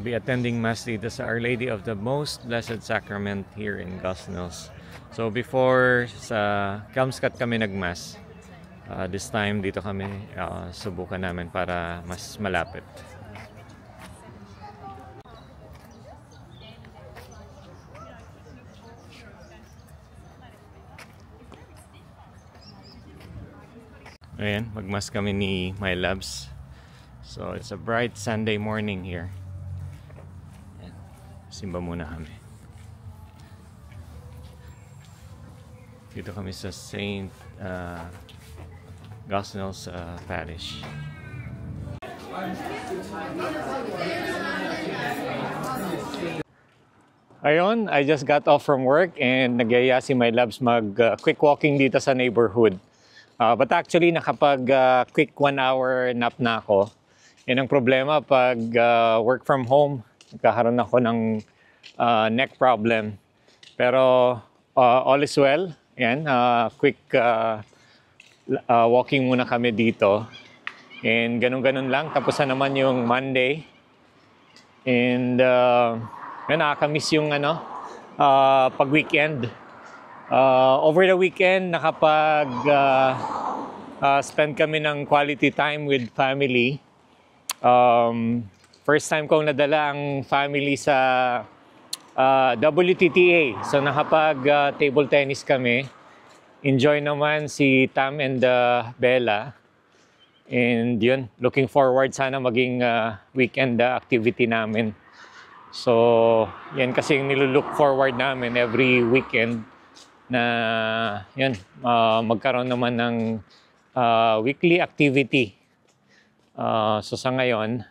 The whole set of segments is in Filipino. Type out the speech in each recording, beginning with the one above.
be attending Mass dito sa Our Lady of the Most Blessed Sacrament here in Gosnells. So before sa Kelmscott kami nag-Mass, this time dito kami subukan namin para mas malapit. Ayan, mag-Mass kami ni My Loves. So it's a bright Sunday morning here. Ayan, simba muna kami. Dito kami sa St. Gosnells Parish. Ayun, I just got off from work and nagyaya si My Loves mag quick walking dito sa neighborhood. But actually nakapag quick 1 hour nap na ako. Yan ang problema pag work from home. Nagkakaroon ako ng neck problem. Pero all is well. Yan, quick walking muna kami dito. And ganun-ganun lang. Tapos na naman yung Monday. And nakakamiss yung pag-weekend. Over the weekend, nakapag spend kami ng quality time with family. First time kong nadala ang family sa WTTA. So nakapag table tennis kami. Enjoy naman si Tam and Bella. And yun, looking forward sana maging weekend activity namin. So yan kasi yung nilulook forward namin every weekend na yun, magkaroon naman ng weekly activity. So sa ngayon,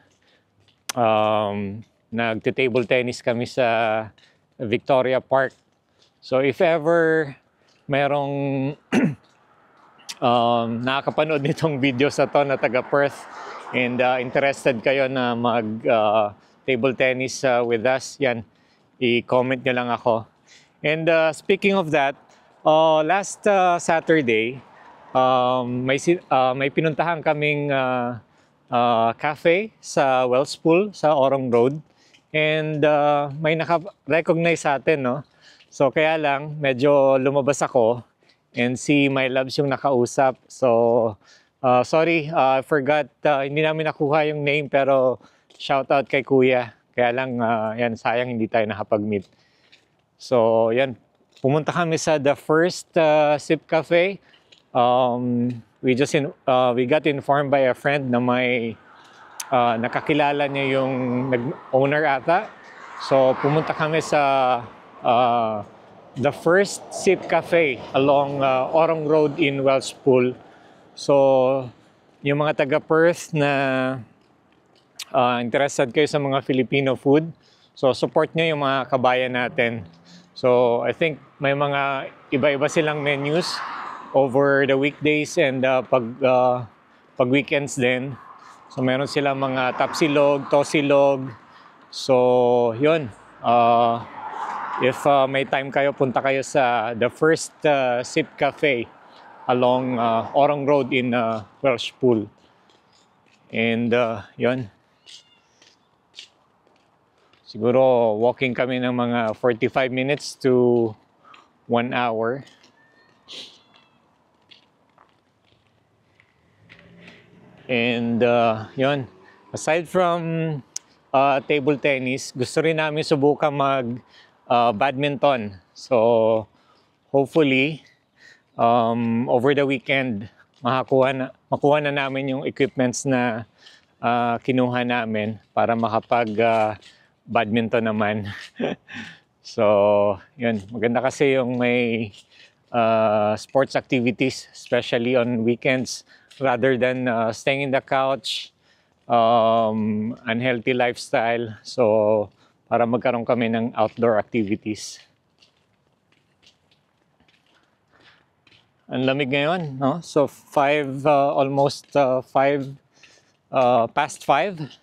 nagte-table tennis kami sa Victoria Park. So if ever merong nakakapanood nitong video sa to na taga Perth and interested kayo na mag table tennis with us, yan, i-comment nyo lang ako. And speaking of that, last Saturday, may pinuntahan kaming cafe sa Wells Pool sa Orong Road. And may naka-recognize sa atin, no? So kaya lang, medyo lumabas ako and si My Loves yung nakausap. So sorry, I forgot, hindi namin nakuha yung name pero shout out kay Kuya. Kaya lang, yan, sayang hindi tayo nakapag-meet. So yan, pumunta kami sa the first Sip Cafe. We got informed by a friend na may nakakilala niya yung owner ata. So pumunta kami sa the first Sip Cafe along Orong Road in Wells Pool. So yung mga taga Perth na interested kayo sa mga Filipino food, so support nyo yung mga kabayan natin. So I think may mga iba-iba silang menus over the weekdays and pag weekends din. So meron silang mga tapsilog, tosilog. So yun, if may time kayo, punta kayo sa the first Sip Cafe along Orong Road in Welsh Pool. And yun, siguro walking kami ng mga 45 minutes to 1 hour. And yun, aside from table tennis, gusto rin namin subukan mag badminton. So hopefully over the weekend makuha na namin yung equipments na kinuha namin para makapag badminton naman. So yun, maganda kasi yung may sports activities, especially on weekends, rather than staying in the couch, unhealthy lifestyle. So para magkaroon kami ng outdoor activities. Ang lamig ngayon, no? So almost 5 past 5.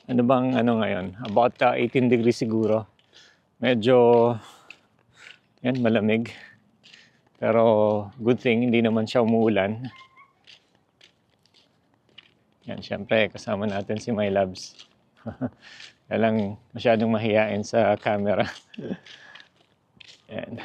Ano bang ngayon? About 18 degrees siguro. Medyo yan, malamig. Pero good thing hindi naman siya umuulan. Yan, syempre kasama natin si My Loves. Walang masyadong mahiyain sa camera. Yan.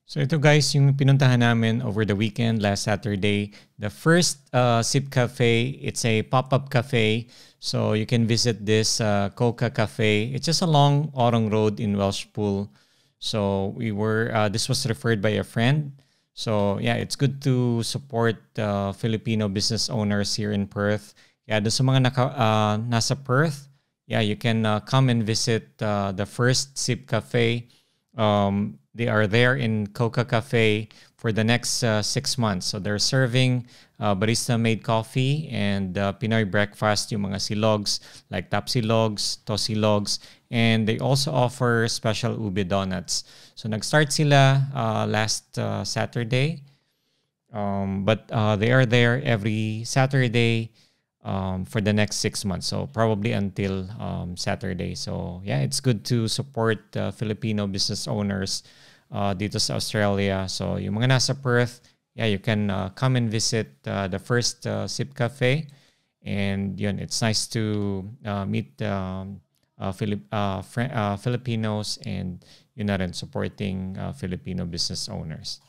So ito guys, yung pinuntahan namin over the weekend last Saturday. The first Sip Cafe, it's a pop-up cafe. So you can visit this Coca Cafe. It's just along Orong Road in Welshpool. So this was referred by a friend. So yeah, it's good to support Filipino business owners here in Perth. Yeah, doon sa mga nasa Perth, yeah, you can come and visit the first Sip Cafe. They are there in Coca Cafe for the next 6 months. So they're serving barista-made coffee and Pinoy breakfast, yung mga silogs like tap silogs, tosilogs, and they also offer special ube donuts. So nag-start sila last Saturday, but they are there every Saturday for the next 6 months. So probably until Saturday. So yeah, it's good to support Filipino business owners dito sa Australia. So yung mga nasa Perth, yeah, you can come and visit the first Sip Cafe. And yun, it's nice to meet Filipinos and yun na rin, supporting Filipino business owners.